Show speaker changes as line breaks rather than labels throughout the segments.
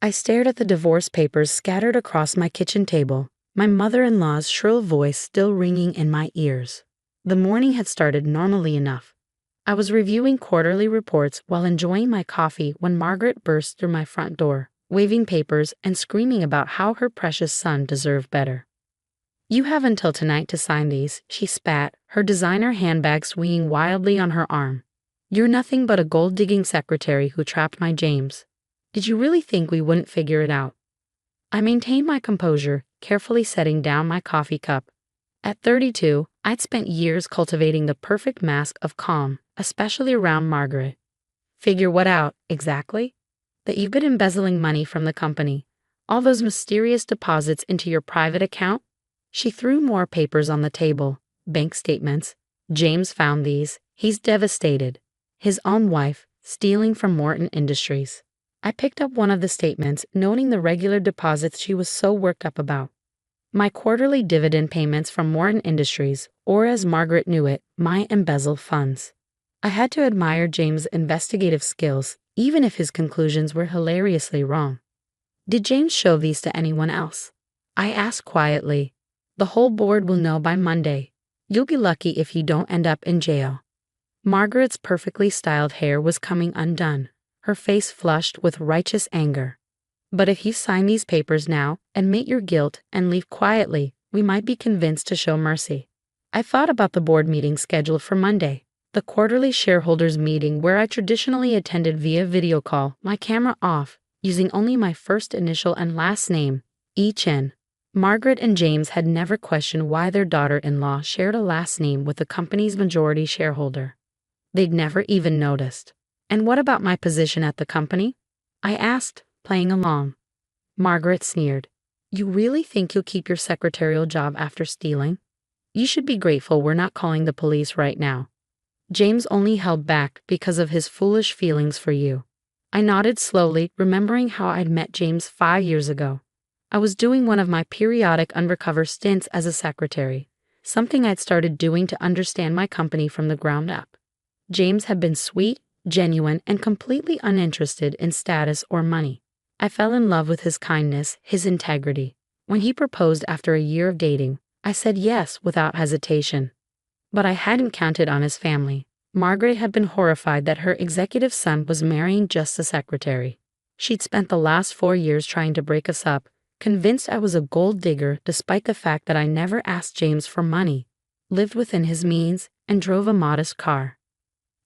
I stared at the divorce papers scattered across my kitchen table, my mother-in-law's shrill voice still ringing in my ears. The morning had started normally enough. I was reviewing quarterly reports while enjoying my coffee when Margaret burst through my front door, waving papers and screaming about how her precious son deserved better. "You have until tonight to sign these," she spat, her designer handbag swinging wildly on her arm. "You're nothing but a gold-digging secretary who trapped my James. Did you really think we wouldn't figure it out?" I maintained my composure, carefully setting down my coffee cup. At 32, I'd spent years cultivating the perfect mask of calm, especially around Margaret. "Figure what out, exactly?" "That you've been embezzling money from the company. All those mysterious deposits into your private account?" She threw more papers on the table. Bank statements. "James found these. He's devastated. His own wife, stealing from Morton Industries." I picked up one of the statements, noting the regular deposits she was so worked up about. My quarterly dividend payments from Morton Industries, or as Margaret knew it, my embezzled funds. I had to admire James' investigative skills, even if his conclusions were hilariously wrong. "Did James show these to anyone else?" I asked quietly. "The whole board will know by Monday. You'll be lucky if you don't end up in jail." Margaret's perfectly styled hair was coming undone, her face flushed with righteous anger. "But if you sign these papers now, admit your guilt, and leave quietly, we might be convinced to show mercy." I thought about the board meeting scheduled for Monday, the quarterly shareholders meeting where I traditionally attended via video call, my camera off, using only my first initial and last name, E. Chen. Margaret and James had never questioned why their daughter-in-law shared a last name with the company's majority shareholder. They'd never even noticed. "And what about my position at the company?" I asked, playing along. Margaret sneered. "You really think you'll keep your secretarial job after stealing? You should be grateful we're not calling the police right now. James only held back because of his foolish feelings for you." I nodded slowly, remembering how I'd met James 5 years ago. I was doing one of my periodic undercover stints as a secretary, something I'd started doing to understand my company from the ground up. James had been sweet, genuine, and completely uninterested in status or money. I fell in love with his kindness, his integrity. When he proposed after a year of dating, I said yes without hesitation. But I hadn't counted on his family. Margaret had been horrified that her executive son was marrying just a secretary. She'd spent the last 4 years trying to break us up, convinced I was a gold digger despite the fact that I never asked James for money, lived within his means, and drove a modest car.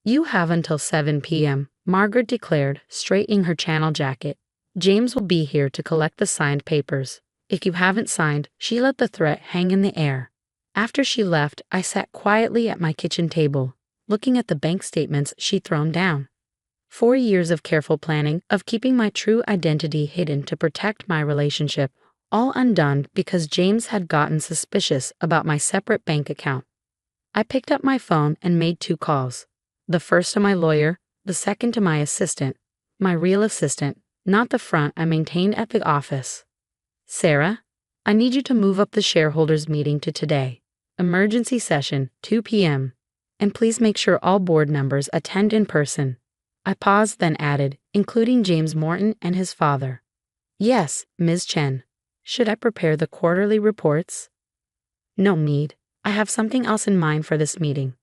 "You have until 7 p.m., Margaret declared, straightening her channel jacket. "James will be here to collect the signed papers. If you haven't signed," she let the threat hang in the air. After she left, I sat quietly at my kitchen table, looking at the bank statements she'd thrown down. 4 years of careful planning, of keeping my true identity hidden to protect my relationship, all undone because James had gotten suspicious about my separate bank account. I picked up my phone and made 2 calls. The first to my lawyer, the second to my assistant, my real assistant, not the front I maintained at the office. "Sarah, I need you to move up the shareholders meeting to today. Emergency session, 2 p.m. And please make sure all board members attend in person." I paused, then added, "including James Morton and his father." "Yes, Ms. Chen. Should I prepare the quarterly reports?" "No need. I have something else in mind for this meeting."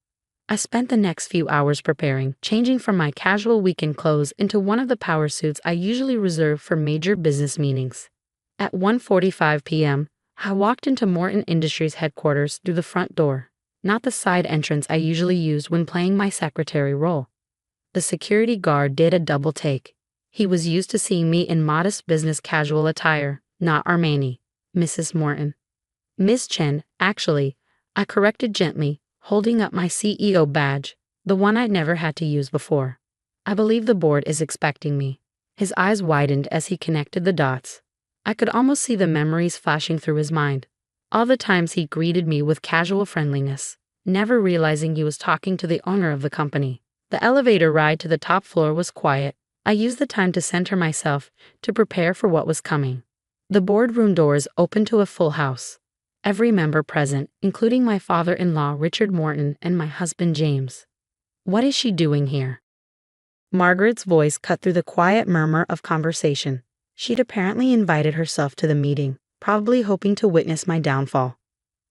I spent the next few hours preparing, changing from my casual weekend clothes into one of the power suits I usually reserve for major business meetings. At 1:45 p.m., I walked into Morton Industries headquarters through the front door, not the side entrance I usually used when playing my secretary role. The security guard did a double take. He was used to seeing me in modest business casual attire, not Armani. "Mrs. Morton." "Miss Chen, actually," I corrected gently, holding up my CEO badge, the one I'd never had to use before. "I believe the board is expecting me." His eyes widened as he connected the dots. I could almost see the memories flashing through his mind. All the times he greeted me with casual friendliness, never realizing he was talking to the owner of the company. The elevator ride to the top floor was quiet. I used the time to center myself, to prepare for what was coming. The boardroom doors opened to a full house. Every member present, including my father-in-law Richard Morton and my husband James. "What is she doing here?" Margaret's voice cut through the quiet murmur of conversation. She'd apparently invited herself to the meeting, probably hoping to witness my downfall.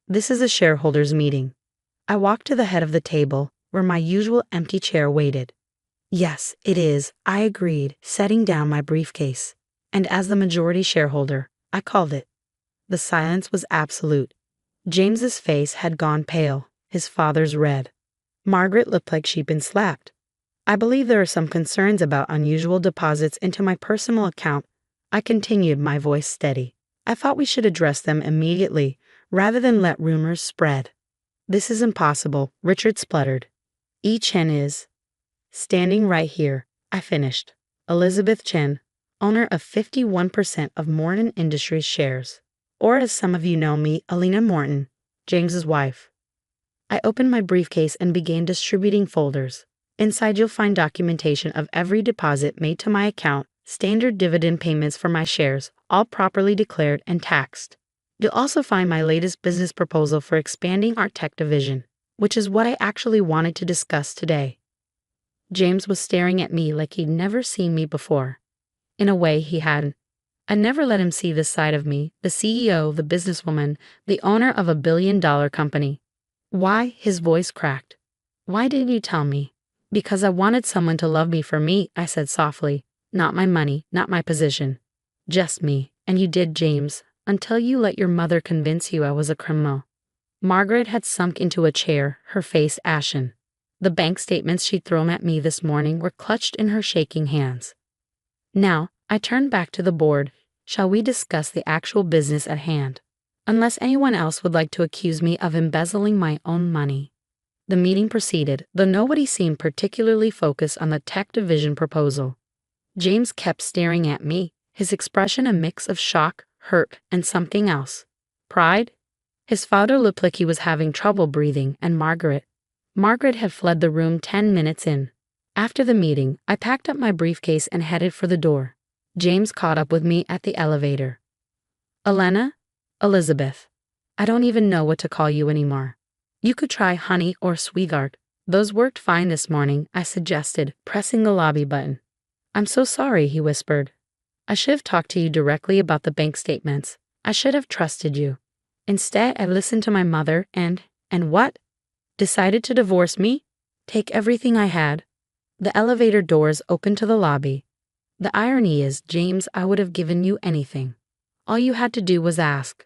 This is a shareholders' meeting. I walked to the head of the table, where my usual empty chair waited. Yes, it is, I agreed, setting down my briefcase. And as the majority shareholder, I called it. The silence was absolute. James's face had gone pale, his father's red. Margaret looked like she'd been slapped. I believe there are some concerns about unusual deposits into my personal account. I continued, my voice steady. I thought we should address them immediately, rather than let rumors spread. This is impossible, Richard spluttered. Chen is standing right here, I finished. Elizabeth Chen, owner of 51% of Morton Industries shares. Or as some of you know me, Alina Morton, James's wife. I opened my briefcase and began distributing folders. Inside you'll find documentation of every deposit made to my account, standard dividend payments for my shares, all properly declared and taxed. You'll also find my latest business proposal for expanding our tech division, which is what I actually wanted to discuss today. James was staring at me like he'd never seen me before. In a way, he hadn't. I never let him see this side of me, the CEO, the businesswoman, the owner of a billion-dollar company. Why? His voice cracked. Why didn't you tell me? Because I wanted someone to love me for me, I said softly. Not my money, not my position. Just me. And you did, James, until you let your mother convince you I was a criminal. Margaret had sunk into a chair, her face ashen. The bank statements she'd thrown at me this morning were clutched in her shaking hands. Now, I turned back to the board. Shall we discuss the actual business at hand? Unless anyone else would like to accuse me of embezzling my own money. The meeting proceeded, though nobody seemed particularly focused on the tech division proposal. James kept staring at me, his expression a mix of shock, hurt, and something else. Pride? His father looked like he was having trouble breathing, and Margaret had fled the room 10 minutes in. After the meeting, I packed up my briefcase and headed for the door. James caught up with me at the elevator. Elena? Elizabeth. I don't even know what to call you anymore. You could try honey or sweetheart. Those worked fine this morning, I suggested, pressing the lobby button. I'm so sorry, he whispered. I should have talked to you directly about the bank statements. I should have trusted you. Instead, I listened to my mother and what? Decided to divorce me? Take everything I had? The elevator doors opened to the lobby. The irony is, James, I would have given you anything. All you had to do was ask.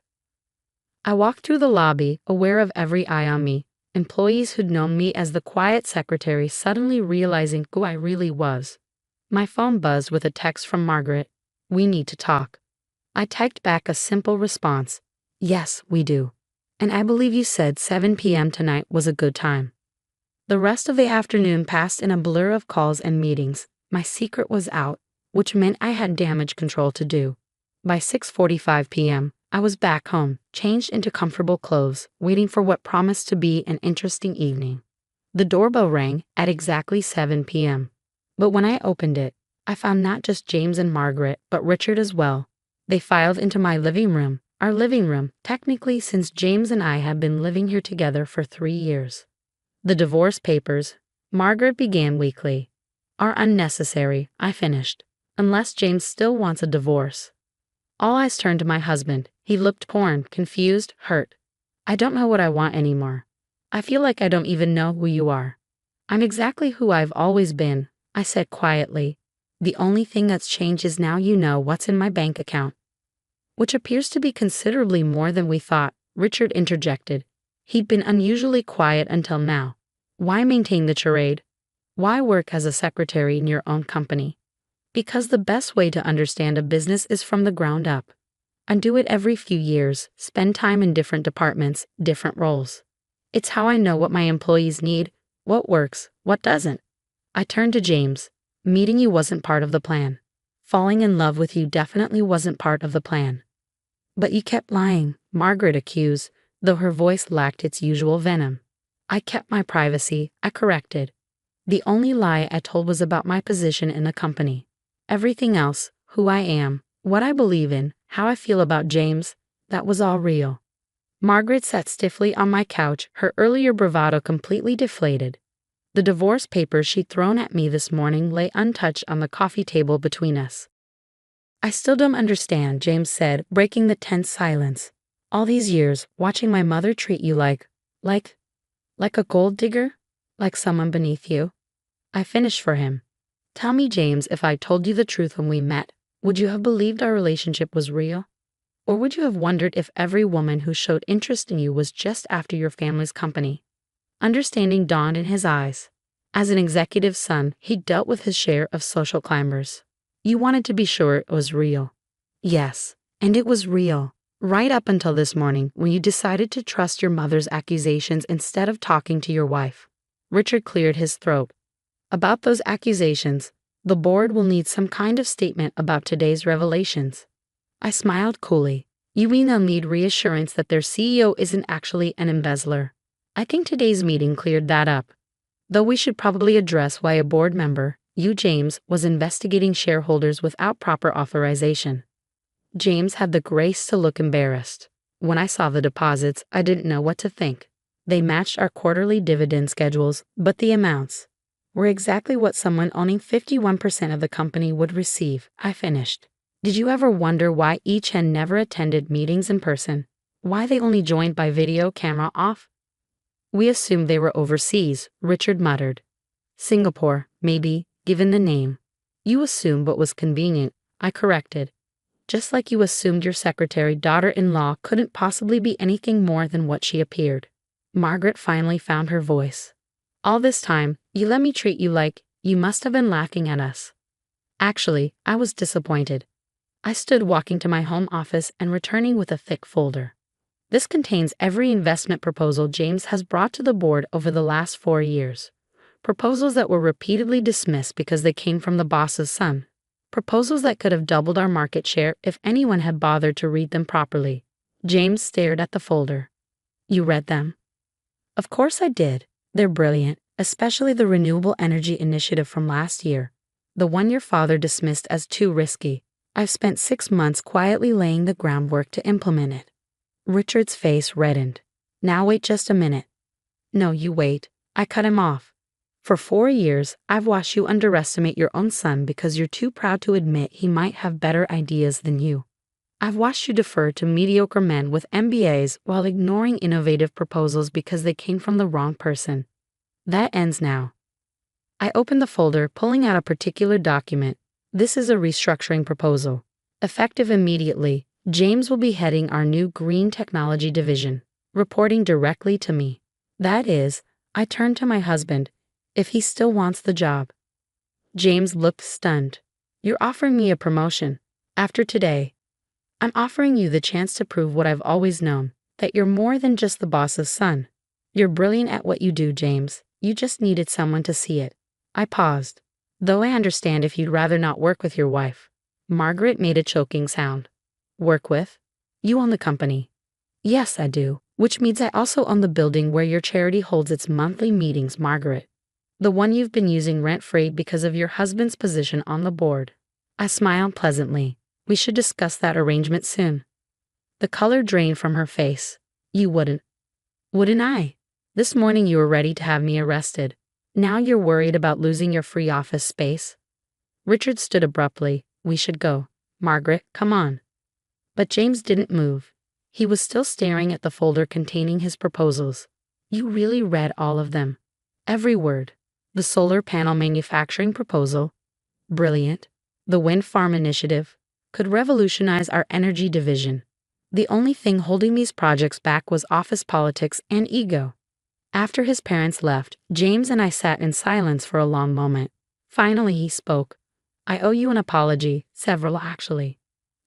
I walked through the lobby, aware of every eye on me, employees who'd known me as the quiet secretary suddenly realizing who I really was. My phone buzzed with a text from Margaret. We need to talk. I typed back a simple response. Yes, we do. And I believe you said 7 p.m. tonight was a good time. The rest of the afternoon passed in a blur of calls and meetings. My secret was out, which meant I had damage control to do. By 6:45 p.m., I was back home, changed into comfortable clothes, waiting for what promised to be an interesting evening. The doorbell rang at exactly 7 p.m. But when I opened it, I found not just James and Margaret, but Richard as well. They filed into my living room, our living room, technically since James and I had been living here together for 3 years. The divorce papers, Margaret began weakly, are unnecessary, I finished, unless James still wants a divorce. All eyes turned to my husband. He looked torn, confused, hurt. I don't know what I want anymore. I feel like I don't even know who you are. I'm exactly who I've always been, I said quietly. The only thing that's changed is now you know what's in my bank account. Which appears to be considerably more than we thought, Richard interjected. He'd been unusually quiet until now. Why maintain the charade? Why work as a secretary in your own company? Because the best way to understand a business is from the ground up. I do it every few years, spend time in different departments, different roles. It's how I know what my employees need, what works, what doesn't. I turned to James. Meeting you wasn't part of the plan. Falling in love with you definitely wasn't part of the plan. But you kept lying, Margaret accused, though her voice lacked its usual venom. I kept my privacy, I corrected. The only lie I told was about my position in the company. Everything else, who I am, what I believe in, how I feel about James, that was all real. Margaret sat stiffly on my couch, her earlier bravado completely deflated. The divorce papers she'd thrown at me this morning lay untouched on the coffee table between us. I still don't understand, James said, breaking the tense silence. All these years, watching my mother treat you like, like a gold digger? Like someone beneath you? I finished for him. Tell me, James, if I told you the truth when we met, would you have believed our relationship was real? Or would you have wondered if every woman who showed interest in you was just after your family's company? Understanding dawned in his eyes. As an executive son, he dealt with his share of social climbers. You wanted to be sure it was real. Yes, and it was real. Right up until this morning when you decided to trust your mother's accusations instead of talking to your wife. Richard cleared his throat. About those accusations, the board will need some kind of statement about today's revelations. I smiled coolly. You mean they'll need reassurance that their CEO isn't actually an embezzler? I think today's meeting cleared that up. Though we should probably address why a board member, you James, was investigating shareholders without proper authorization. James had the grace to look embarrassed. When I saw the deposits, I didn't know what to think. They matched our quarterly dividend schedules, but the amounts were exactly what someone owning 51% of the company would receive. I finished. Did you ever wonder why each had never attended meetings in person? Why they only joined by video camera off? We assumed they were overseas, Richard muttered. Singapore, maybe, given the name. You assumed what was convenient, I corrected. Just like you assumed your secretary daughter-in-law couldn't possibly be anything more than what she appeared. Margaret finally found her voice. All this time, you let me treat you like you must have been laughing at us. Actually, I was disappointed. I stood walking to my home office and returning with a thick folder. This contains every investment proposal James has brought to the board over the last 4 years. Proposals that were repeatedly dismissed because they came from the boss's son. Proposals that could have doubled our market share if anyone had bothered to read them properly. James stared at the folder. You read them? Of course I did. They're brilliant, especially the renewable energy initiative from last year. The one your father dismissed as too risky. I've spent 6 months quietly laying the groundwork to implement it. Richard's face reddened. Now wait just a minute. No, you wait. I cut him off. For 4 years, I've watched you underestimate your own son because you're too proud to admit he might have better ideas than you. I've watched you defer to mediocre men with MBAs while ignoring innovative proposals because they came from the wrong person. That ends now. I opened the folder, pulling out a particular document. This is a restructuring proposal. Effective immediately, James will be heading our new green technology division, reporting directly to me. That is, I turned to my husband, if he still wants the job. James looked stunned. You're offering me a promotion. After today, I'm offering you the chance to prove what I've always known, that you're more than just the boss's son. You're brilliant at what you do, James. You just needed someone to see it. I paused. Though I understand if you'd rather not work with your wife. Margaret made a choking sound. Work with? You own the company. Yes, I do, which means I also own the building where your charity holds its monthly meetings, Margaret. The one you've been using rent-free because of your husband's position on the board. I smiled pleasantly. We should discuss that arrangement soon. The color drained from her face. You wouldn't. Wouldn't I? This morning you were ready to have me arrested. Now you're worried about losing your free office space? Richard stood abruptly. We should go. Margaret, come on. But James didn't move. He was still staring at the folder containing his proposals. You really read all of them. Every word. The solar panel manufacturing proposal. Brilliant. The wind farm initiative. Could revolutionize our energy division. The only thing holding these projects back was office politics and ego. After his parents left, James and I sat in silence for a long moment. Finally he spoke. I owe you an apology, several actually.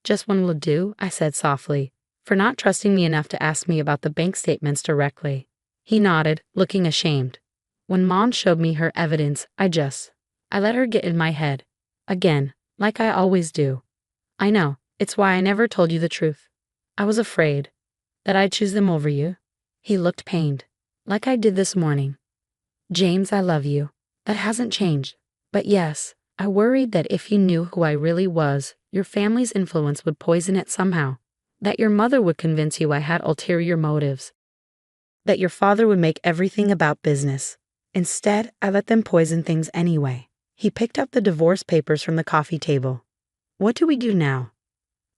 Just one will do, I said softly, for not trusting me enough to ask me about the bank statements directly. He nodded, looking ashamed. When Mom showed me her evidence, I let her get in my head. Again, like I always do. I know, it's why I never told you the truth. I was afraid that I'd choose them over you. He looked pained, like I did this morning. James, I love you. That hasn't changed. But yes, I worried that if you knew who I really was, your family's influence would poison it somehow. That your mother would convince you I had ulterior motives. That your father would make everything about business. Instead, I let them poison things anyway. He picked up the divorce papers from the coffee table. What do we do now?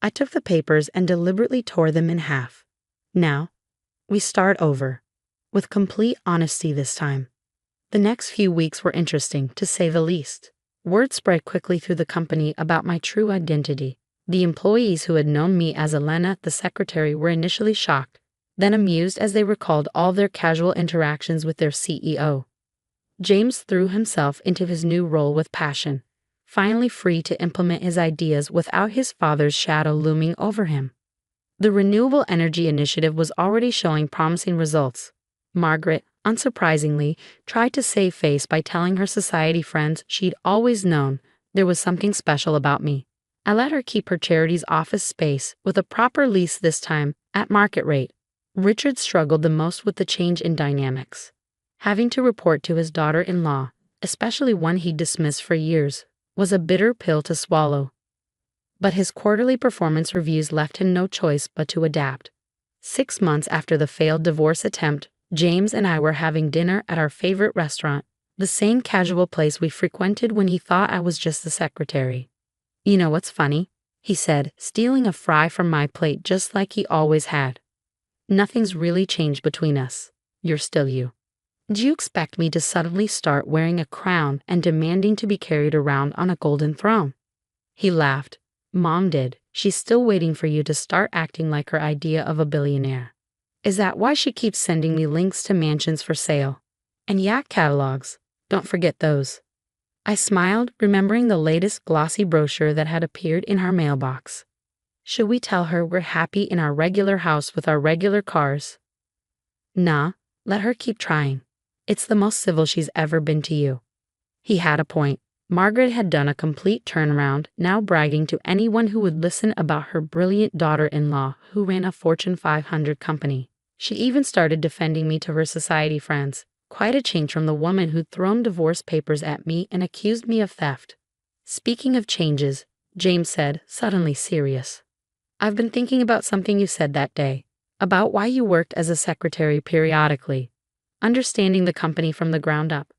I took the papers and deliberately tore them in half. Now, we start over. With complete honesty this time. The next few weeks were interesting, to say the least. Word spread quickly through the company about my true identity. The employees who had known me as Elena, the secretary, were initially shocked, then amused as they recalled all their casual interactions with their CEO. James threw himself into his new role with passion, finally free to implement his ideas without his father's shadow looming over him. The renewable energy initiative was already showing promising results. Margaret, unsurprisingly, tried to save face by telling her society friends she'd always known there was something special about me. I let her keep her charity's office space with a proper lease this time, at market rate. Richard struggled the most with the change in dynamics. Having to report to his daughter-in-law, especially one he'd dismissed for years, was a bitter pill to swallow. But his quarterly performance reviews left him no choice but to adapt. 6 months after the failed divorce attempt, James and I were having dinner at our favorite restaurant, the same casual place we frequented when he thought I was just the secretary. "You know what's funny?" he said, stealing a fry from my plate just like he always had. "Nothing's really changed between us. You're still you. Do you expect me to suddenly start wearing a crown and demanding to be carried around on a golden throne?" He laughed. "Mom did. She's still waiting for you to start acting like her idea of a billionaire. Is that why she keeps sending me links to mansions for sale? And yacht catalogs. Don't forget those." I smiled, remembering the latest glossy brochure that had appeared in our mailbox. "Should we tell her we're happy in our regular house with our regular cars?" "Nah, let her keep trying. It's the most civil she's ever been to you." He had a point. Margaret had done a complete turnaround, now bragging to anyone who would listen about her brilliant daughter-in-law who ran a Fortune 500 company. She even started defending me to her society friends. Quite a change from the woman who'd thrown divorce papers at me and accused me of theft. "Speaking of changes," James said, suddenly serious. "I've been thinking about something you said that day, about why you worked as a secretary periodically, understanding the company from the ground up."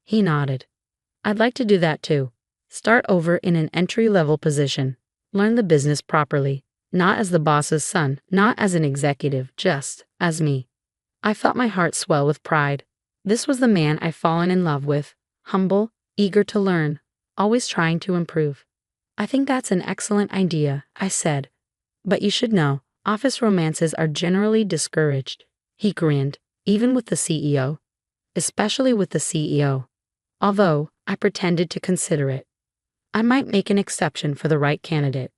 He nodded. "I'd like to do that too. Start over in an entry-level position. Learn the business properly, not as the boss's son, not as an executive, just as me." I felt my heart swell with pride. This was the man I'd fallen in love with, humble, eager to learn, always trying to improve. "I think that's an excellent idea," I said. "But you should know, office romances are generally discouraged." He grinned, "Even with the CEO?" "Especially with the CEO. Although, I pretended to consider it. I might make an exception for the right candidate."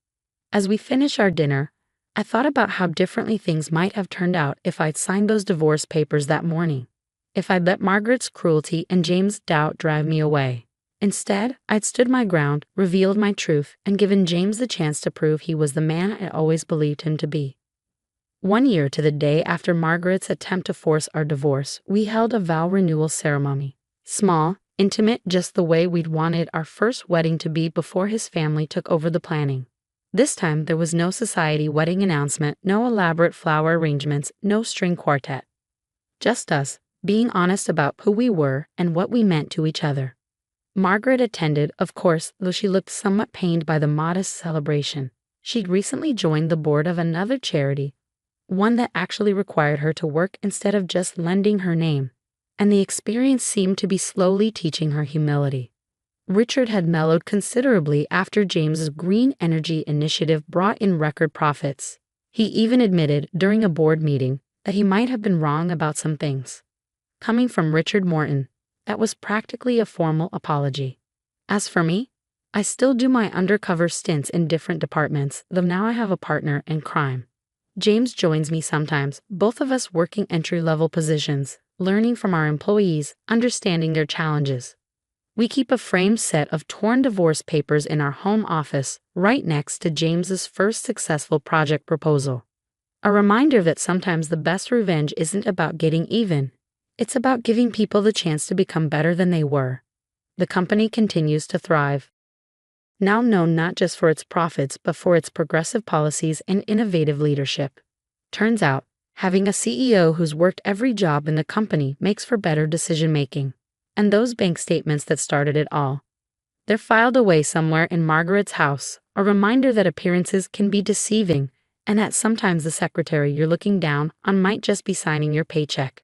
As we finished our dinner, I thought about how differently things might have turned out if I'd signed those divorce papers that morning. If I'd let Margaret's cruelty and James' doubt drive me away. Instead, I'd stood my ground, revealed my truth, and given James the chance to prove he was the man I always believed him to be. 1 year to the day after Margaret's attempt to force our divorce, we held a vow renewal ceremony. Small, intimate, just the way we'd wanted our first wedding to be before his family took over the planning. This time, there was no society wedding announcement, no elaborate flower arrangements, no string quartet. Just us, being honest about who we were and what we meant to each other. Margaret attended, of course, though she looked somewhat pained by the modest celebration. She'd recently joined the board of another charity, one that actually required her to work instead of just lending her name, and the experience seemed to be slowly teaching her humility. Richard had mellowed considerably after James's green energy initiative brought in record profits. He even admitted during a board meeting that he might have been wrong about some things. Coming from Richard Morton, that was practically a formal apology. As for me, I still do my undercover stints in different departments, though now I have a partner in crime. James joins me sometimes, both of us working entry-level positions, learning from our employees, understanding their challenges. We keep a framed set of torn divorce papers in our home office, right next to James's first successful project proposal. A reminder that sometimes the best revenge isn't about getting even. It's about giving people the chance to become better than they were. The company continues to thrive. Now known not just for its profits but for its progressive policies and innovative leadership. Turns out, having a CEO who's worked every job in the company makes for better decision-making. And those bank statements that started it all. They're filed away somewhere in Margaret's house, a reminder that appearances can be deceiving, and that sometimes the secretary you're looking down on might just be signing your paycheck.